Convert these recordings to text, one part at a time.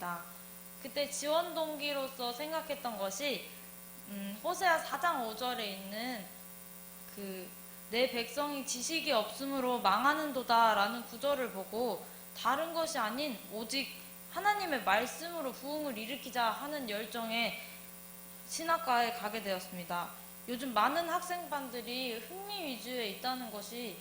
되었습니다. 그때 지원 동기로서 생각했던 것이 호세아 4장 5절에 있는 내 백성이 지식이 없으므로 망하는도다 라는 구절을 보고 다른 것이 아닌 오직 하나님의 말씀으로 부흥을 일으키자 하는 열정에 신학과에 가게 되었습니다. 요즘 많은 학생반들이 흥미 위주에 있다는 것이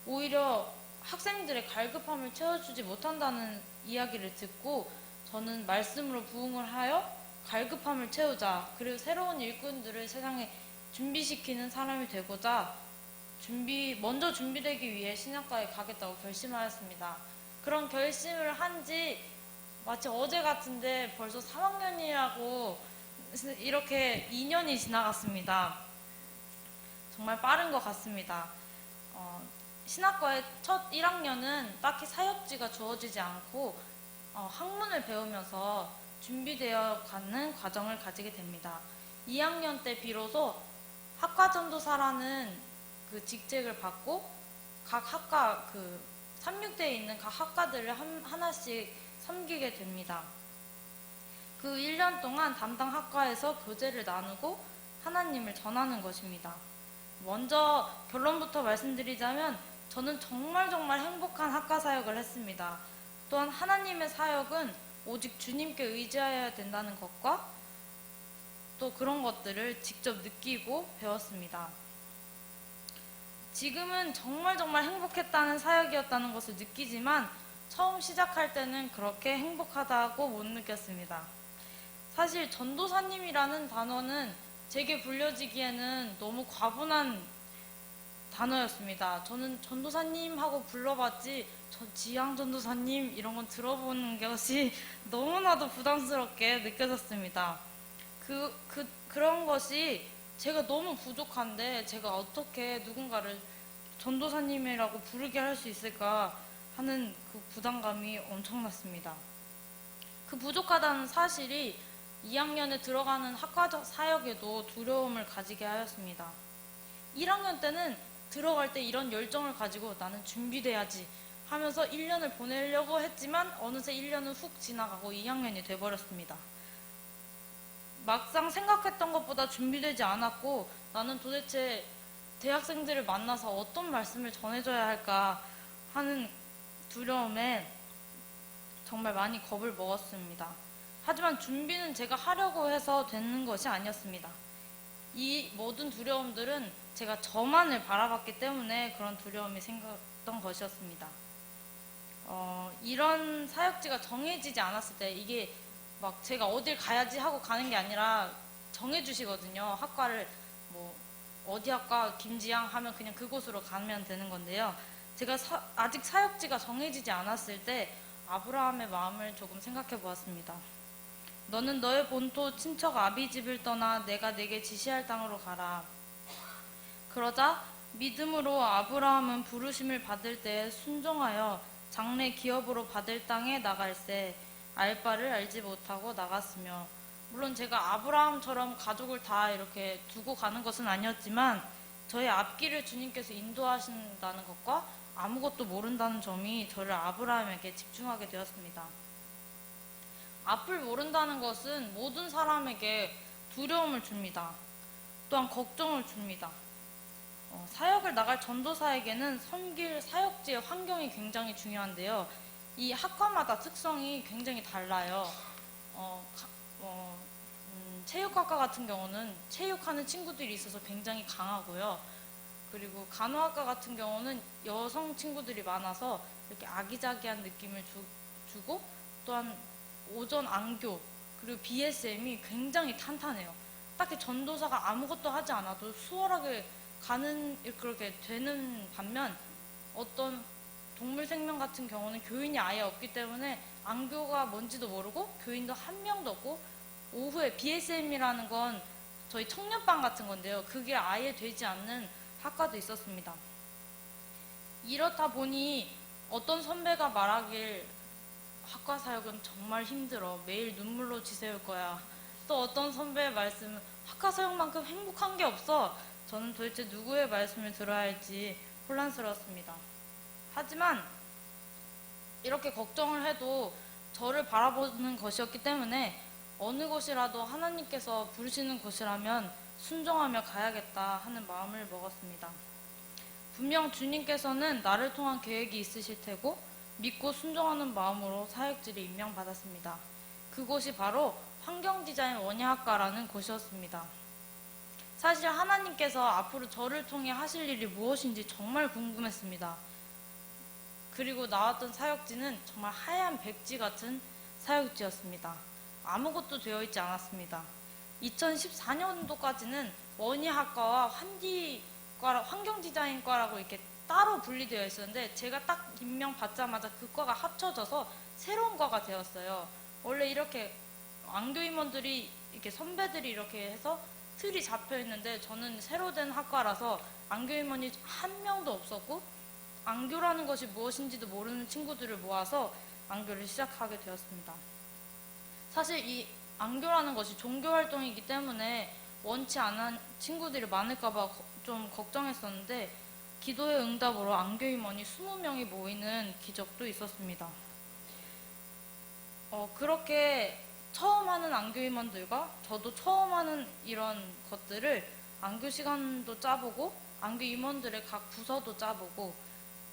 오히려 학생들의 갈급함을 채워주지 못한다는 이야기를 듣고 저는 말씀으로 부흥을 하여 갈급함을 채우자, 그리고 새로운 일꾼들을 세상에 준비시키는 사람이 되고자 먼저 준비되기 위해 신학과에 가겠다고 결심하였습니다. 그런 결심을 한 지 마치 어제 같은데 벌써 3학년이라고 이렇게 2년이 지나갔습니다. 정말 빠른 것 같습니다. 신학과의 첫 1학년은 딱히 사역지가 주어지지 않고 학문을 배우면서 준비되어 가는 과정을 가지게 됩니다. 2학년 때 비로소 학과전도사라는 그 직책을 받고 각 학과 369대에 있는 각 학과들을 하나씩 섬기게 됩니다. 그 1년 동안 담당 학과에서 교제를 나누고 하나님을 전하는 것입니다. 먼저 결론부터 말씀드리자면 저는 정말 행복한 학과 사역을 했습니다. 또한 하나님의 사역은 오직 주님께 의지하여야 된다는 것과 또 그런 것들을 직접 느끼고 배웠습니다. 지금은 정말 행복했다는 사역이었다는 것을 느끼지만 처음 시작할 때는 그렇게 행복하다고 못 느꼈습니다. 사실 전도사님이라는 단어는 제게 불려지기에는 너무 과분한 단어였습니다. 저는 전도사님 하고 불러봤지 지향 전도사님 이런 건 들어보는 것이 너무나도 부담스럽게 느껴졌습니다. 그런 것이 제가 너무 부족한데 제가 어떻게 누군가를 전도사님이라고 부르게 할 수 있을까 하는 그 부담감이 엄청났습니다. 그 부족하다는 사실이 2학년에 들어가는 학과적 사역에도 두려움을 가지게 하였습니다. 1학년 때는 들어갈 때 이런 열정을 가지고 나는 준비돼야지 하면서 1년을 보내려고 했지만 어느새 1년은 훅 지나가고 2학년이 돼버렸습니다. 막상 생각했던 것보다 준비되지 않았고 나는 도대체 대학생들을 만나서 어떤 말씀을 전해줘야 할까 하는 두려움에 정말 많이 겁을 먹었습니다. 하지만 준비는 제가 하려고 해서 되는 것이 아니었습니다. 이 모든 두려움들은 제가 저만을 바라봤기 때문에 그런 두려움이 생겼던 것이었습니다. 이런 사역지가 정해지지 않았을 때 이게 막 제가 어딜 가야지 하고 가는 게 아니라 정해주시거든요. 학과를 어디 학과 김지향 하면 그냥 그곳으로 가면 되는 건데요. 제가 아직 사역지가 정해지지 않았을 때 아브라함의 마음을 조금 생각해 보았습니다. 너는 너의 본토 친척 아비 집을 떠나 내가 내게 지시할 땅으로 가라. 그러자 믿음으로 아브라함은 부르심을 받을 때에 순종하여 장래 기업으로 받을 땅에 나갈새 알 바를 알지 못하고 나갔으며, 물론 제가 아브라함처럼 가족을 다 이렇게 두고 가는 것은 아니었지만 저의 앞길을 주님께서 인도하신다는 것과 아무것도 모른다는 점이 저를 아브라함에게 집중하게 되었습니다. 앞을 모른다는 것은 모든 사람에게 두려움을 줍니다. 또한 걱정을 줍니다. 사역을 나갈 전도사에게는 섬길 사역지의 환경이 굉장히 중요한데요. 이 학과마다 특성이 굉장히 달라요. 체육학과 같은 경우는 체육하는 친구들이 있어서 굉장히 강하고요. 그리고 간호학과 같은 경우는 여성 친구들이 많아서 이렇게 아기자기한 느낌을 주고, 또한 오전 안교 그리고 BSM이 굉장히 탄탄해요. 딱히 전도사가 아무것도 하지 않아도 수월하게 그렇게 되는 반면, 어떤 동물 생명 같은 경우는 교인이 아예 없기 때문에 안교가 뭔지도 모르고 교인도 한 명도 없고, 오후에 BSM이라는 건 저희 청년반 같은 건데요. 그게 아예 되지 않는 학과도 있었습니다. 이렇다 보니 어떤 선배가 말하길 학과 사역은 정말 힘들어. 매일 눈물로 지새울 거야. 또 어떤 선배의 말씀은 학과 사역만큼 행복한 게 없어. 저는 도대체 누구의 말씀을 들어야 할지 혼란스러웠습니다. 하지만 이렇게 걱정을 해도 저를 바라보는 것이었기 때문에 어느 곳이라도 하나님께서 부르시는 곳이라면 순종하며 가야겠다 하는 마음을 먹었습니다. 분명 주님께서는 나를 통한 계획이 있으실 테고 믿고 순종하는 마음으로 사역지를 임명받았습니다. 그곳이 바로 환경디자인 원예학과라는 곳이었습니다. 사실 하나님께서 앞으로 저를 통해 하실 일이 무엇인지 정말 궁금했습니다. 그리고 나왔던 사역지는 정말 하얀 백지 같은 사역지였습니다. 아무것도 되어 있지 않았습니다. 2014년도까지는 원예학과와 환경디자인과라고 이렇게 따로 분리되어 있었는데 제가 딱 임명 받자마자 그 과가 합쳐져서 새로운 과가 되었어요. 원래 이렇게 안교 임원들이 이렇게 선배들이 이렇게 해서 틀이 잡혀 있는데 저는 새로 된 학과라서 안교 임원이 한 명도 없었고 안교라는 것이 무엇인지도 모르는 친구들을 모아서 안교를 시작하게 되었습니다. 사실 이 안교라는 것이 종교활동이기 때문에 원치 않은 친구들이 많을까봐 좀 걱정했었는데 기도의 응답으로 안교 임원이 20명이 모이는 기적도 있었습니다. 그렇게 처음 하는 안교 임원들과 저도 처음 하는 이런 것들을 안교 시간도 짜보고 안교 임원들의 각 부서도 짜보고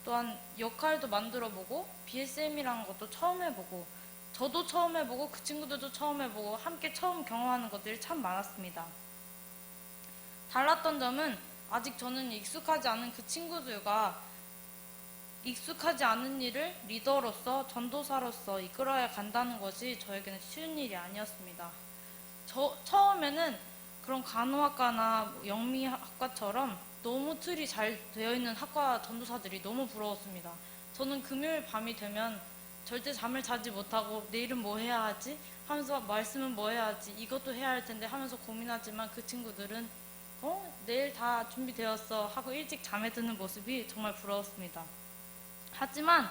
또한 역할도 만들어보고 BSM이라는 것도 처음 해보고 저도 처음 해보고 그 친구들도 처음 해보고 함께 처음 경험하는 것들이 참 많았습니다. 달랐던 점은 아직 저는 익숙하지 않은 그 친구들과 익숙하지 않은 일을 리더로서 전도사로서 이끌어야 간다는 것이 저에게는 쉬운 일이 아니었습니다. 처음에는 그런 간호학과나 영미학과처럼 너무 틀이 잘 되어 있는 학과 전도사들이 너무 부러웠습니다. 저는 금요일 밤이 되면 절대 잠을 자지 못하고 내일은 뭐 해야 하지? 하면서 말씀은 뭐 해야 하지? 이것도 해야 할 텐데 하면서 고민하지만 그 친구들은 내일 다 준비되었어 하고 일찍 잠에 드는 모습이 정말 부러웠습니다. 하지만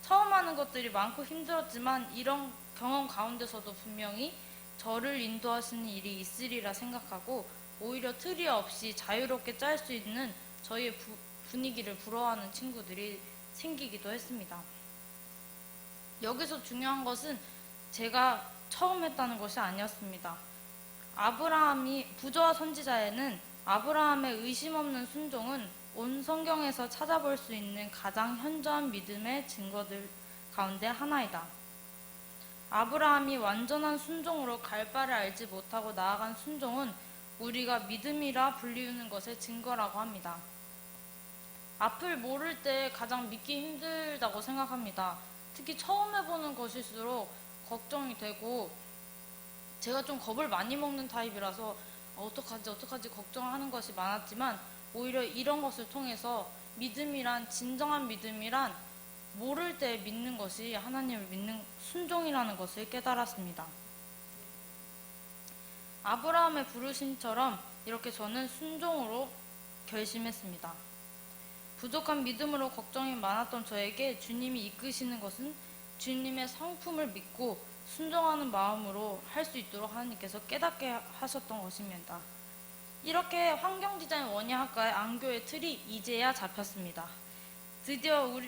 처음 하는 것들이 많고 힘들었지만 이런 경험 가운데서도 분명히 저를 인도하시는 일이 있으리라 생각하고 오히려 틀이 없이 자유롭게 짤 수 있는 저희의 분위기를 부러워하는 친구들이 생기기도 했습니다. 여기서 중요한 것은 제가 처음 했다는 것이 아니었습니다. 부조와 선지자에는 아브라함의 의심 없는 순종은 온 성경에서 찾아볼 수 있는 가장 현저한 믿음의 증거들 가운데 하나이다. 아브라함이 완전한 순종으로 갈 바를 알지 못하고 나아간 순종은 우리가 믿음이라 불리우는 것의 증거라고 합니다. 앞을 모를 때 가장 믿기 힘들다고 생각합니다. 특히 처음 해보는 것일수록 걱정이 되고 제가 좀 겁을 많이 먹는 타입이라서 어떡하지 걱정하는 것이 많았지만 오히려 이런 것을 통해서 믿음이란 진정한 믿음이란 모를 때 믿는 것이 하나님을 믿는 순종이라는 것을 깨달았습니다. 아브라함의 부르심처럼 이렇게 저는 순종으로 결심했습니다. 부족한 믿음으로 걱정이 많았던 저에게 주님이 이끄시는 것은 주님의 성품을 믿고 순종하는 마음으로 할 수 있도록 하나님께서 깨닫게 하셨던 것입니다. 이렇게 환경디자인 원예학과의 안교의 틀이 이제야 잡혔습니다. 드디어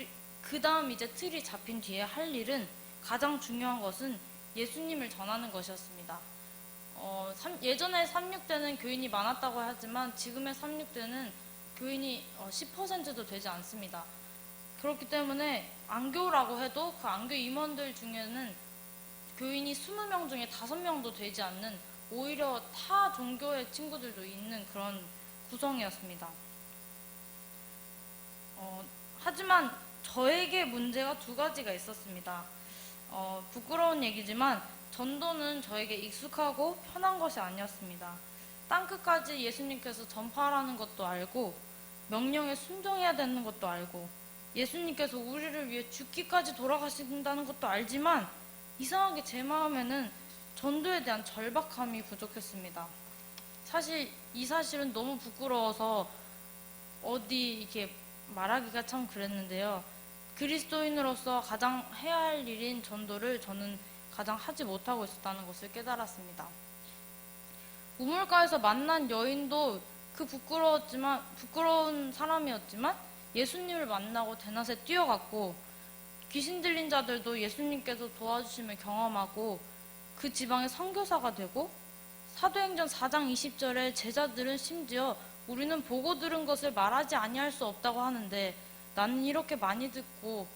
그 다음 이제 틀이 잡힌 뒤에 할 일은 가장 중요한 것은 예수님을 전하는 것이었습니다. 예전에 36대는 교인이 많았다고 하지만 지금의 36대는 교인이 10%도 되지 않습니다. 그렇기 때문에 안교라고 해도 그 안교 임원들 중에는 교인이 20명 중에 5명도 되지 않는 오히려 타 종교의 친구들도 있는 그런 구성이었습니다. 하지만 저에게 문제가 2가지가 있었습니다. 부끄러운 얘기지만 전도는 저에게 익숙하고 편한 것이 아니었습니다. 땅끝까지 예수님께서 전파하라는 것도 알고 명령에 순종해야 되는 것도 알고 예수님께서 우리를 위해 죽기까지 돌아가신다는 것도 알지만 이상하게 제 마음에는 전도에 대한 절박함이 부족했습니다. 사실 이 사실은 너무 부끄러워서 어디 이렇게 말하기가 참 그랬는데요. 그리스도인으로서 가장 해야 할 일인 전도를 저는 가장 하지 못하고 있었다는 것을 깨달았습니다. 우물가에서 만난 여인도 그 부끄러운 사람이었지만 예수님을 만나고 대낮에 뛰어갔고 귀신 들린 자들도 예수님께서 도와주심을 경험하고 그 지방의 선교사가 되고, 사도행전 4장 20절에 제자들은 심지어 우리는 보고 들은 것을 말하지 아니할 수 없다고 하는데, 나는 이렇게 많이 듣고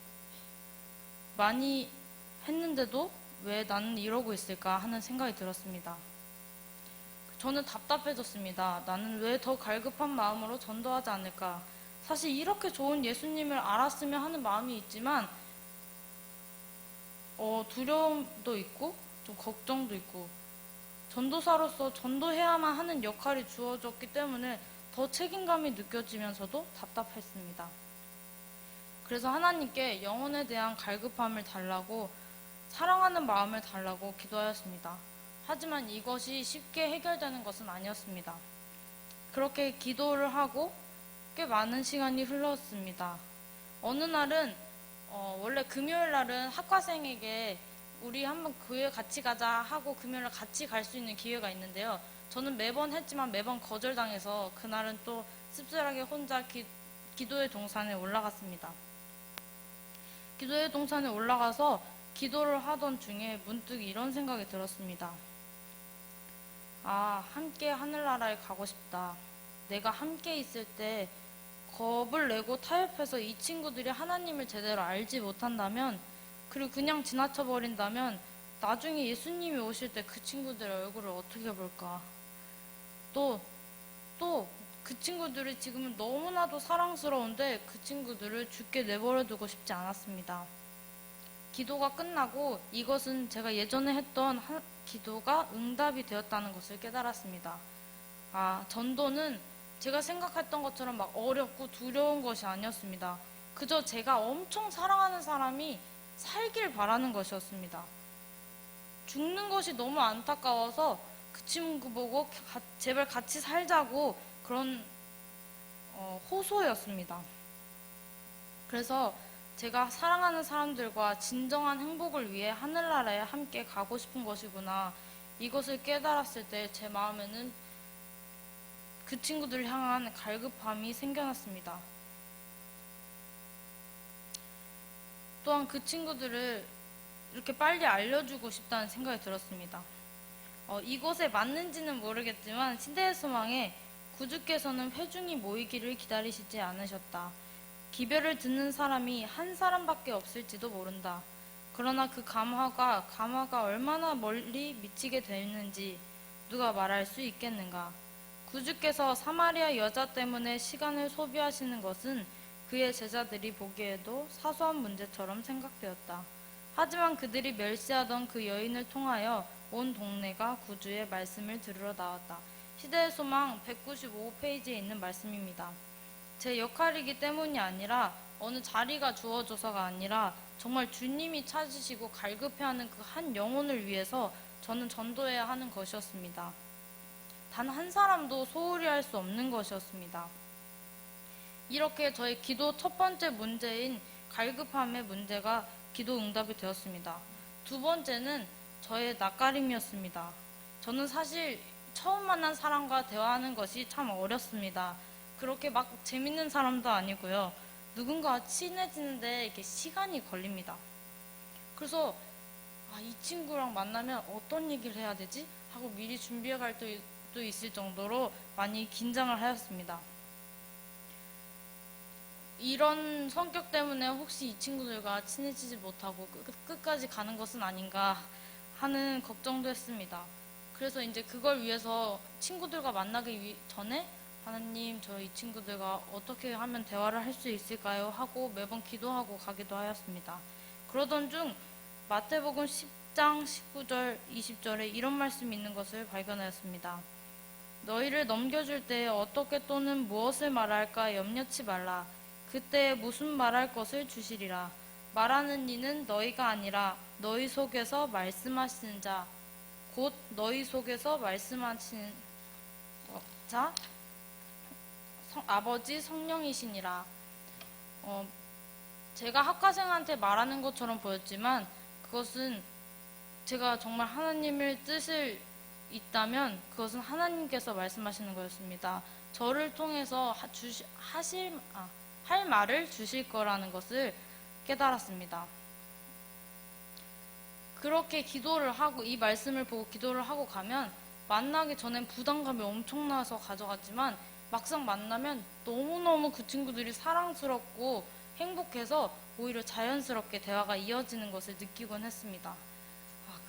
많이 했는데도 왜 나는 이러고 있을까 하는 생각이 들었습니다. 저는 답답해졌습니다. 나는 왜 더 갈급한 마음으로 전도하지 않을까? 사실 이렇게 좋은 예수님을 알았으면 하는 마음이 있지만 두려움도 있고 좀 걱정도 있고, 전도사로서 전도해야만 하는 역할이 주어졌기 때문에 더 책임감이 느껴지면서도 답답했습니다. 그래서 하나님께 영혼에 대한 갈급함을 달라고, 사랑하는 마음을 달라고 기도하였습니다. 하지만 이것이 쉽게 해결되는 것은 아니었습니다. 그렇게 기도를 하고 꽤 많은 시간이 흘렀습니다. 어느 날은 원래 금요일 날은 학과생에게 우리 한번 교회 같이 가자 하고 금요일날 같이 갈 수 있는 기회가 있는데요. 저는 매번 했지만 매번 거절당해서 그날은 또 씁쓸하게 혼자 기도의 동산에 올라갔습니다. 기도의 동산에 올라가서 기도를 하던 중에 문득 이런 생각이 들었습니다. 함께 하늘나라에 가고 싶다. 내가 함께 있을 때 겁을 내고 타협해서 이 친구들이 하나님을 제대로 알지 못한다면, 그리고 그냥 지나쳐 버린다면 나중에 예수님이 오실 때 그 친구들의 얼굴을 어떻게 볼까? 또 그 친구들이 지금은 너무나도 사랑스러운데 그 친구들을 죽게 내버려두고 싶지 않았습니다. 기도가 끝나고 이것은 제가 예전에 했던 기도가 응답이 되었다는 것을 깨달았습니다. 전도는 제가 생각했던 것처럼 막 어렵고 두려운 것이 아니었습니다. 그저 제가 엄청 사랑하는 사람이 살길 바라는 것이었습니다. 죽는 것이 너무 안타까워서 그 친구 보고 제발 같이 살자고 그런 호소였습니다. 그래서 제가 사랑하는 사람들과 진정한 행복을 위해 하늘나라에 함께 가고 싶은 것이구나, 이것을 깨달았을 때 제 마음에는 그 친구들을 향한 갈급함이 생겨났습니다. 또한 그 친구들을 이렇게 빨리 알려주고 싶다는 생각이 들었습니다. 이곳에 맞는지는 모르겠지만 시대의 소망에 구주께서는 회중이 모이기를 기다리시지 않으셨다. 기별을 듣는 사람이 한 사람밖에 없을지도 모른다. 그러나 그 감화가 얼마나 멀리 미치게 되는지 누가 말할 수 있겠는가? 구주께서 사마리아 여자 때문에 시간을 소비하시는 것은 그의 제자들이 보기에도 사소한 문제처럼 생각되었다. 하지만 그들이 멸시하던 그 여인을 통하여 온 동네가 구주의 말씀을 들으러 나왔다. 시대의 소망 195페이지에 있는 말씀입니다. 제 역할이기 때문이 아니라, 어느 자리가 주어져서가 아니라 정말 주님이 찾으시고 갈급해하는 그 한 영혼을 위해서 저는 전도해야 하는 것이었습니다. 단 한 사람도 소홀히 할 수 없는 것이었습니다. 이렇게 저의 기도 첫 번째 문제인 갈급함의 문제가 기도 응답이 되었습니다. 두 번째는 저의 낯가림이었습니다. 저는 사실 처음 만난 사람과 대화하는 것이 참 어렵습니다. 그렇게 막 재밌는 사람도 아니고요. 누군가와 친해지는데 이렇게 시간이 걸립니다. 그래서 이 친구랑 만나면 어떤 얘기를 해야 되지? 하고 미리 준비해 갈 때도 있을 정도로 많이 긴장을 하였습니다. 이런 성격 때문에 혹시 이 친구들과 친해지지 못하고 끝까지 가는 것은 아닌가 하는 걱정도 했습니다. 그래서 이제 그걸 위해서 친구들과 만나기 전에 하나님, 저 이 친구들과 어떻게 하면 대화를 할 수 있을까요? 하고 매번 기도하고 가기도 하였습니다. 그러던 중 마태복음 10장 19절 20절에 이런 말씀이 있는 것을 발견하였습니다. 너희를 넘겨줄 때에 어떻게 또는 무엇을 말할까 염려치 말라. 그때에 무슨 말할 것을 주시리라. 말하는 이는 너희가 아니라 너희 속에서 말씀하시는 자, 곧 너희 속에서 말씀하시는 자, 아버지 성령이시니라. 제가 학과생한테 말하는 것처럼 보였지만 그것은 제가 정말 하나님의 뜻을 있다면 그것은 하나님께서 말씀하시는 거였습니다. 저를 통해서 할 말을 주실 거라는 것을 깨달았습니다. 그렇게 기도를 하고 이 말씀을 보고 기도를 하고 가면 만나기 전엔 부담감이 엄청나서 가져갔지만 막상 만나면 너무너무 그 친구들이 사랑스럽고 행복해서 오히려 자연스럽게 대화가 이어지는 것을 느끼곤 했습니다.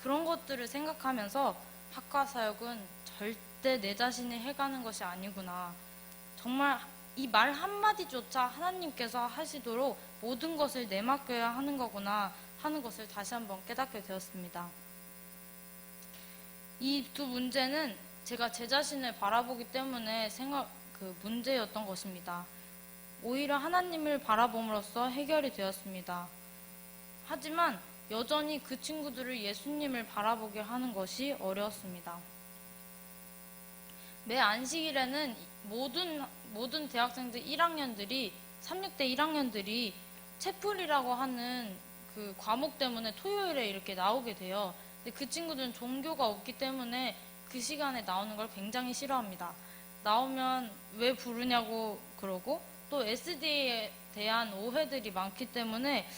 그런 것들을 생각하면서 학과 사역은 절대 내 자신이 해가는 것이 아니구나. 정말 이 말 한마디조차 하나님께서 하시도록 모든 것을 내맡겨야 하는 거구나 하는 것을 다시 한번 깨닫게 되었습니다. 이 두 문제는 제가 제 자신을 바라보기 때문에 문제였던 것입니다. 오히려 하나님을 바라봄으로써 해결이 되었습니다. 하지만 여전히 그 친구들을 예수님을 바라보게 하는 것이 어려웠습니다. 매 안식일에는 모든 대학생들 1학년들이 36대 1학년들이 채플이라고 하는 그 과목 때문에 토요일에 이렇게 나오게 돼요. 근데 그 친구들은 종교가 없기 때문에 그 시간에 나오는 걸 굉장히 싫어합니다. 나오면 왜 부르냐고 그러고 또 SD에 대한 오해들이 많기 때문에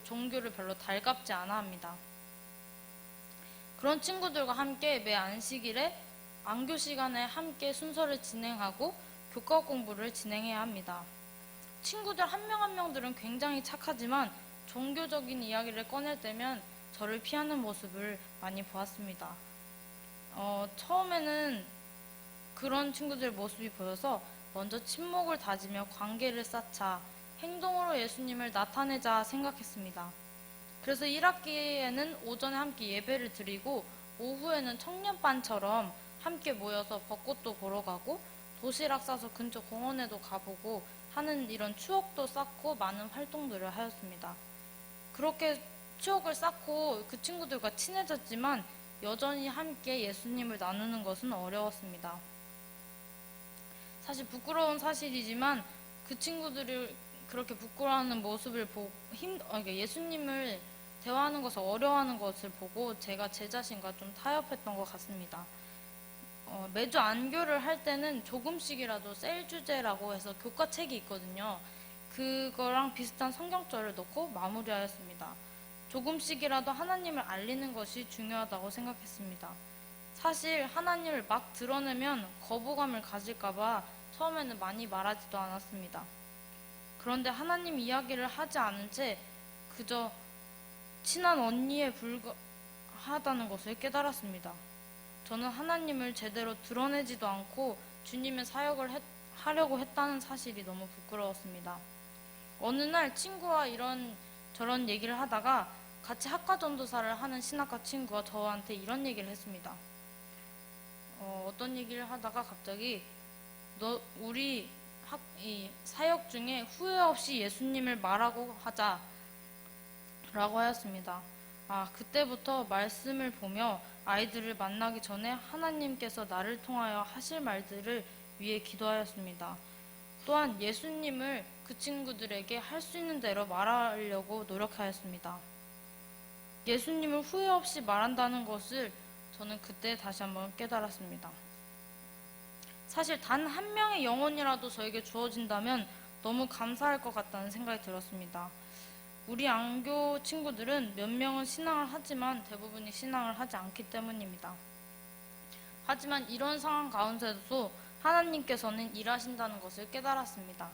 종교를 별로 달갑지 않아 합니다. 그런 친구들과 함께 매 안식일에 안교 시간에 함께 순서를 진행하고 교과 공부를 진행해야 합니다. 친구들 한 명 한 명들은 굉장히 착하지만 종교적인 이야기를 꺼낼 때면 저를 피하는 모습을 많이 보았습니다. 처음에는 그런 친구들 모습이 보여서 먼저 침묵을 다지며 관계를 쌓자, 행동으로 예수님을 나타내자 생각했습니다. 그래서 1학기에는 오전에 함께 예배를 드리고 오후에는 청년반처럼 함께 모여서 벚꽃도 보러 가고 도시락 싸서 근처 공원에도 가보고 하는 이런 추억도 쌓고 많은 활동들을 하였습니다. 그렇게 추억을 쌓고 그 친구들과 친해졌지만 여전히 함께 예수님을 나누는 것은 어려웠습니다. 사실 부끄러운 사실이지만 그 친구들이 그렇게 부끄러워하는 모습을 보고 예수님을 대화하는 것을 어려워하는 것을 보고 제가 제 자신과 좀 타협했던 것 같습니다. 매주 안교를 할 때는 조금씩이라도 셀 주제라고 해서 교과책이 있거든요. 그거랑 비슷한 성경절을 넣고 마무리하였습니다. 조금씩이라도 하나님을 알리는 것이 중요하다고 생각했습니다. 사실 하나님을 막 드러내면 거부감을 가질까봐 처음에는 많이 말하지도 않았습니다. 그런데 하나님 이야기를 하지 않은 채 그저 친한 언니에 불과하다는 것을 깨달았습니다. 저는 하나님을 제대로 드러내지도 않고 주님의 사역을 하려고 했다는 사실이 너무 부끄러웠습니다. 어느 날 친구와 저런 얘기를 하다가 같이 학과 전도사를 하는 신학과 친구가 저한테 이런 얘기를 했습니다. 어떤 얘기를 하다가 갑자기 우리 이 사역 중에 후회 없이 예수님을 말하고 하자 라고 하였습니다. 그때부터 말씀을 보며 아이들을 만나기 전에 하나님께서 나를 통하여 하실 말들을 위해 기도하였습니다. 또한 예수님을 그 친구들에게 할 수 있는 대로 말하려고 노력하였습니다. 예수님을 후회 없이 말한다는 것을 저는 그때 다시 한번 깨달았습니다. 사실 단 한 명의 영혼이라도 저에게 주어진다면 너무 감사할 것 같다는 생각이 들었습니다. 우리 안교 친구들은 몇 명은 신앙을 하지만 대부분이 신앙을 하지 않기 때문입니다. 하지만 이런 상황 가운데서도 하나님께서는 일하신다는 것을 깨달았습니다.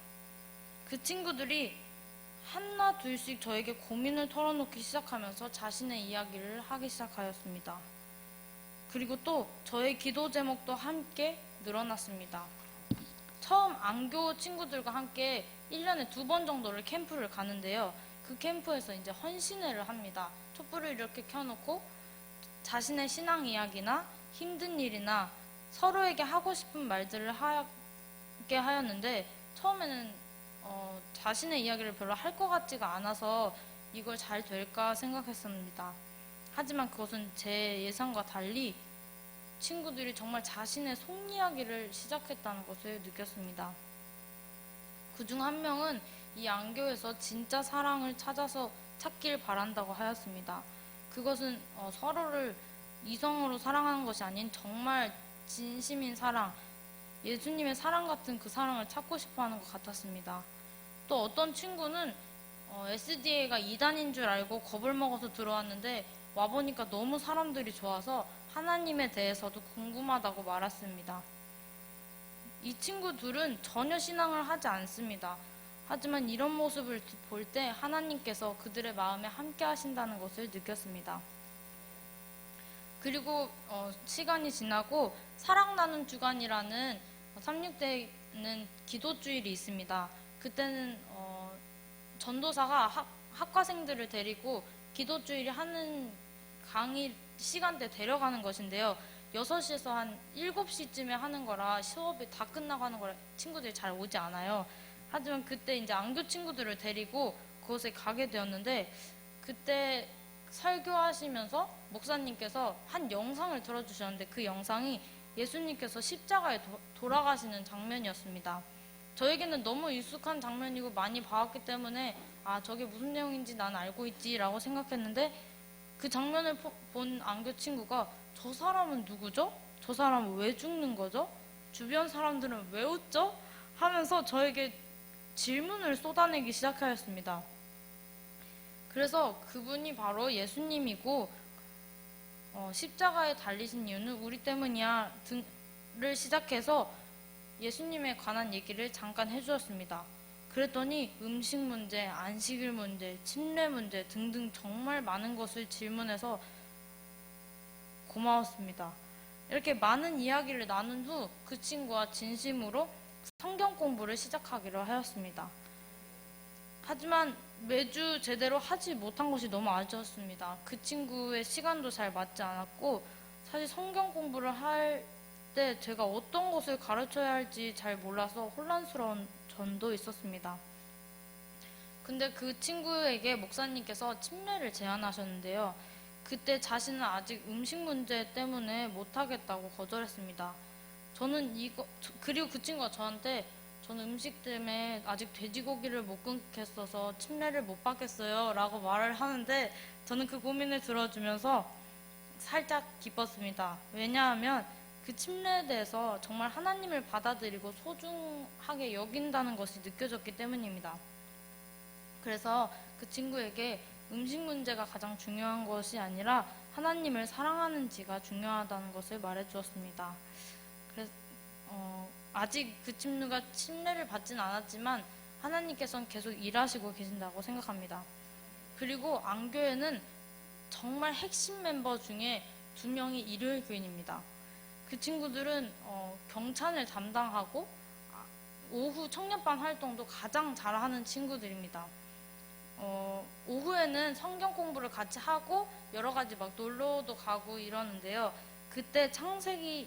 그 친구들이 하나 둘씩 저에게 고민을 털어놓기 시작하면서 자신의 이야기를 하기 시작하였습니다. 그리고 또 저의 기도 제목도 함께 늘어났습니다. 처음 안교 친구들과 함께 1년에 2번 정도를 캠프를 가는데요. 그 캠프에서 이제 헌신회를 합니다. 촛불을 이렇게 켜놓고 자신의 신앙 이야기나 힘든 일이나 서로에게 하고 싶은 말들을 하게 하였는데 처음에는 자신의 이야기를 별로 할 것 같지가 않아서 이걸 잘 될까 생각했습니다. 하지만 그것은 제 예상과 달리 친구들이 정말 자신의 속 이야기를 시작했다는 것을 느꼈습니다. 그중 한 명은 이 안교에서 진짜 사랑을 찾아서 찾길 바란다고 하였습니다. 그것은 서로를 이성으로 사랑하는 것이 아닌 정말 진심인 사랑, 예수님의 사랑 같은 그 사랑을 찾고 싶어하는 것 같았습니다. 또 어떤 친구는 SDA가 이단인 줄 알고 겁을 먹어서 들어왔는데 와보니까 너무 사람들이 좋아서 하나님에 대해서도 궁금하다고 말했습니다. 이 친구들은 전혀 신앙을 하지 않습니다. 하지만 이런 모습을 볼 때 하나님께서 그들의 마음에 함께 하신다는 것을 느꼈습니다. 그리고 시간이 지나고 사랑 나눔 주간이라는 36대는 기도주일이 있습니다. 그때는 전도사가 학과생들을 데리고 기도주일이 하는 강의 시간대 데려가는 것인데요. 6시에서 한 7시쯤에 하는 거라 수업이 다 끝나고 하는 거라 친구들이 잘 오지 않아요. 하지만 그때 이제 안교 친구들을 데리고 그곳에 가게 되었는데, 그때 설교하시면서 목사님께서 한 영상을 들어주셨는데 그 영상이 예수님께서 십자가에 돌아가시는 장면이었습니다. 저에게는 너무 익숙한 장면이고 많이 봐왔기 때문에 저게 무슨 내용인지 난 알고 있지 라고 생각했는데, 그 장면을 본 안교 친구가 저 사람은 누구죠? 저 사람은 왜 죽는 거죠? 주변 사람들은 왜 웃죠? 하면서 저에게 질문을 쏟아내기 시작하였습니다. 그래서 그분이 바로 예수님이고 십자가에 달리신 이유는 우리 때문이야 등을 시작해서 예수님에 관한 얘기를 잠깐 해주었습니다. 그랬더니 음식 문제, 안식일 문제, 침례 문제 등등 정말 많은 것을 질문해서 고마웠습니다. 이렇게 많은 이야기를 나눈 후 그 친구와 진심으로 성경 공부를 시작하기로 하였습니다. 하지만 매주 제대로 하지 못한 것이 너무 아쉬웠습니다. 그 친구의 시간도 잘 맞지 않았고, 사실 성경 공부를 할 때 제가 어떤 것을 가르쳐야 할지 잘 몰라서 혼란스러운 점도 있었습니다. 근데 그 친구에게 목사님께서 침례를 제안하셨는데요. 그때 자신은 아직 음식 문제 때문에 못하겠다고 거절했습니다. 그리고 그 친구가 저한테 저는 음식 때문에 아직 돼지고기를 못 끊겠어서 침례를 못 받겠어요 라고 말을 하는데, 저는 그 고민을 들어주면서 살짝 기뻤습니다. 왜냐하면 그 침례에 대해서 정말 하나님을 받아들이고 소중하게 여긴다는 것이 느껴졌기 때문입니다. 그래서 그 친구에게 음식 문제가 가장 중요한 것이 아니라 하나님을 사랑하는지가 중요하다는 것을 말해주었습니다. 그래서 아직 그 친구가 침례를 받진 않았지만 하나님께서는 계속 일하시고 계신다고 생각합니다. 그리고 안교회는 정말 핵심 멤버 중에 2명이 일요일 교인입니다. 그 친구들은 경찬을 담당하고 오후 청년반 활동도 가장 잘하는 친구들입니다. 오후에는 성경 공부를 같이 하고 여러 가지 막 놀러도 가고 이러는데요. 그때 창세기에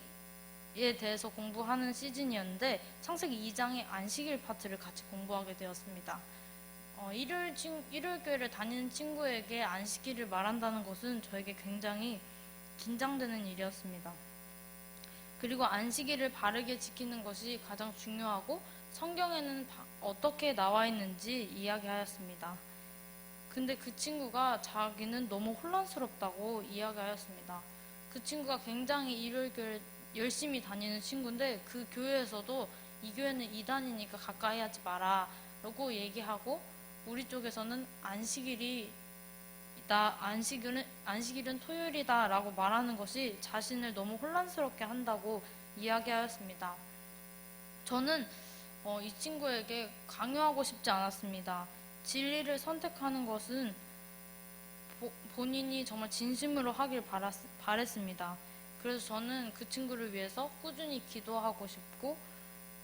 대해서 공부하는 시즌이었는데 창세기 2장의 안식일 파트를 같이 공부하게 되었습니다. 일요일 교회를 다니는 친구에게 안식일을 말한다는 것은 저에게 굉장히 긴장되는 일이었습니다. 그리고 안식일을 바르게 지키는 것이 가장 중요하고 성경에는 어떻게 나와 있는지 이야기하였습니다. 근데 그 친구가 자기는 너무 혼란스럽다고 이야기하였습니다. 그 친구가 굉장히 일요일 교회를 열심히 다니는 친구인데 그 교회에서도 이 교회는 이단이니까 가까이 하지 마라 라고 얘기하고, 우리 쪽에서는 안식일은 토요일이다 라고 말하는 것이 자신을 너무 혼란스럽게 한다고 이야기하였습니다. 저는 이 친구에게 강요하고 싶지 않았습니다. 진리를 선택하는 것은 본인이 정말 진심으로 하길 바랬습니다. 그래서 저는 그 친구를 위해서 꾸준히 기도하고 싶고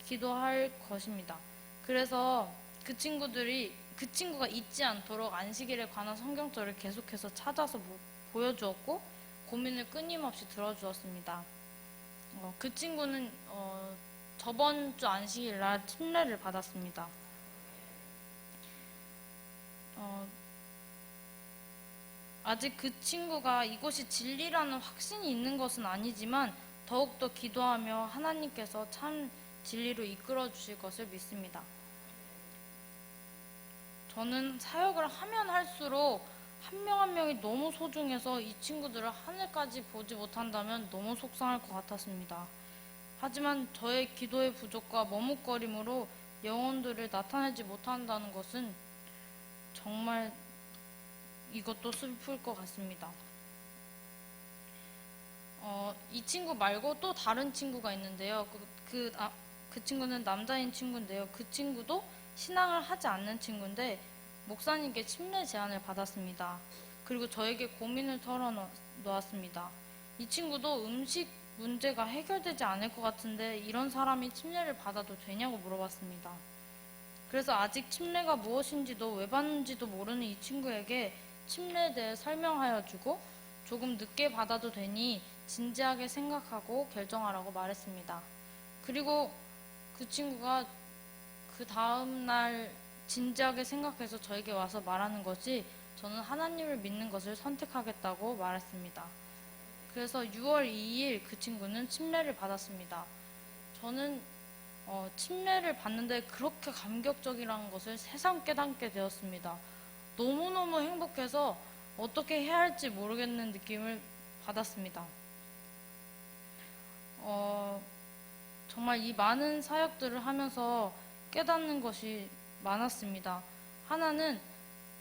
기도할 것입니다. 그래서 그 친구가 잊지 않도록 안식일에 관한 성경절을 계속해서 찾아서 보여주었고 고민을 끊임없이 들어주었습니다. 그 친구는 저번 주 안식일 날 침례를 받았습니다. 아직 그 친구가 이것이 진리라는 확신이 있는 것은 아니지만 더욱더 기도하며 하나님께서 참 진리로 이끌어 주실 것을 믿습니다. 저는 사역을 하면 할수록 한 명 한 명이 너무 소중해서 이 친구들을 하늘까지 보지 못한다면 너무 속상할 것 같았습니다. 하지만 저의 기도의 부족과 머뭇거림으로 영혼들을 나타내지 못한다는 것은 정말 이것도 슬플 것 같습니다. 이 친구 말고 또 다른 친구가 있는데요. 그 친구는 남자인 친구인데요. 그 친구도 신앙을 하지 않는 친구인데 목사님께 침례 제안을 받았습니다. 그리고 저에게 고민을 털어놓았습니다. 이 친구도 음식 문제가 해결되지 않을 것 같은데 이런 사람이 침례를 받아도 되냐고 물어봤습니다. 그래서 아직 침례가 무엇인지도 왜 받는지도 모르는 이 친구에게 침례에 대해 설명하여 주고 조금 늦게 받아도 되니 진지하게 생각하고 결정하라고 말했습니다. 그리고 그 친구가 그 다음날 진지하게 생각해서 저에게 와서 말하는 것이 저는 하나님을 믿는 것을 선택하겠다고 말했습니다. 그래서 6월 2일 그 친구는 침례를 받았습니다. 저는 침례를 받는데 그렇게 감격적이라는 것을 새삼 깨닫게 되었습니다. 너무너무 행복해서 어떻게 해야 할지 모르겠는 느낌을 받았습니다. 정말 이 많은 사역들을 하면서 깨닫는 것이 많았습니다. 하나는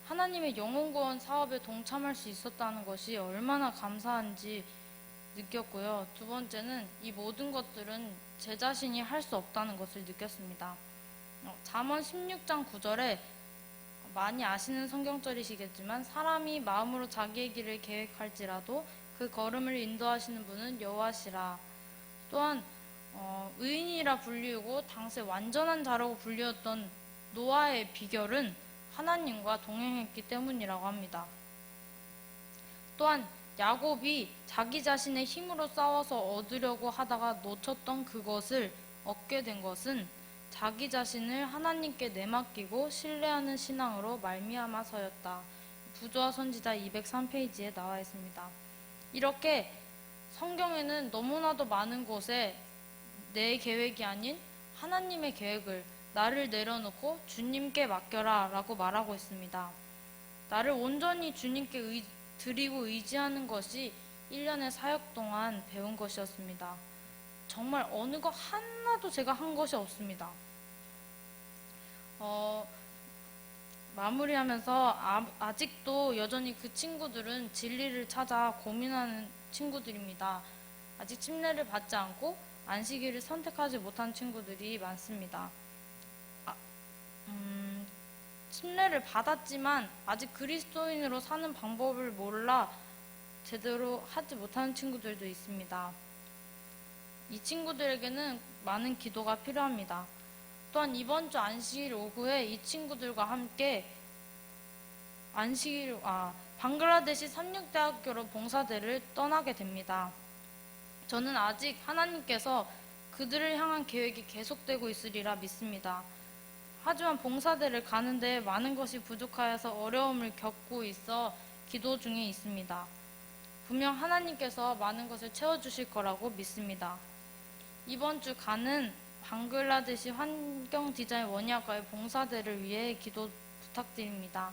하나님의 영혼구원 사업에 동참할 수 있었다는 것이 얼마나 감사한지 느꼈고요. 두 번째는 이 모든 것들은 제 자신이 할 수 없다는 것을 느꼈습니다. 잠언 16장 9절에 많이 아시는 성경절이시겠지만 사람이 마음으로 자기의 길을 계획할지라도 그 걸음을 인도하시는 분은 여호와시라. 또한 의인이라 불리우고 당시 완전한 자라고 불리웠던 노아의 비결은 하나님과 동행했기 때문이라고 합니다. 또한 야곱이 자기 자신의 힘으로 싸워서 얻으려고 하다가 놓쳤던 그것을 얻게 된 것은 자기 자신을 하나님께 내맡기고 신뢰하는 신앙으로 말미암아서였다. 부조화 선지자 203페이지에 나와 있습니다. 이렇게 성경에는 너무나도 많은 곳에 내 계획이 아닌 하나님의 계획을 나를 내려놓고 주님께 맡겨라 라고 말하고 있습니다. 나를 온전히 주님께 드리고 의지하는 것이 1년의 사역 동안 배운 것이었습니다. 정말 어느 것 하나도 제가 한 것이 없습니다. 마무리하면서 아직도 여전히 그 친구들은 진리를 찾아 고민하는 친구들입니다. 아직 침례를 받지 않고 안식일을 선택하지 못한 친구들이 많습니다. 침례를 받았지만 아직 그리스도인으로 사는 방법을 몰라 제대로 하지 못하는 친구들도 있습니다. 이 친구들에게는 많은 기도가 필요합니다. 또한 이번 주 안식일 오후에 이 친구들과 함께 방글라데시 삼육대학교로 봉사대를 떠나게 됩니다. 저는 아직 하나님께서 그들을 향한 계획이 계속되고 있으리라 믿습니다. 하지만 봉사대를 가는데 많은 것이 부족하여서 어려움을 겪고 있어 기도 중에 있습니다. 분명 하나님께서 많은 것을 채워주실 거라고 믿습니다. 이번 주 가는 방글라데시 환경 디자인 원예학과의 봉사대를 위해 기도 부탁드립니다.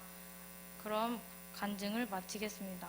그럼 간증을 마치겠습니다.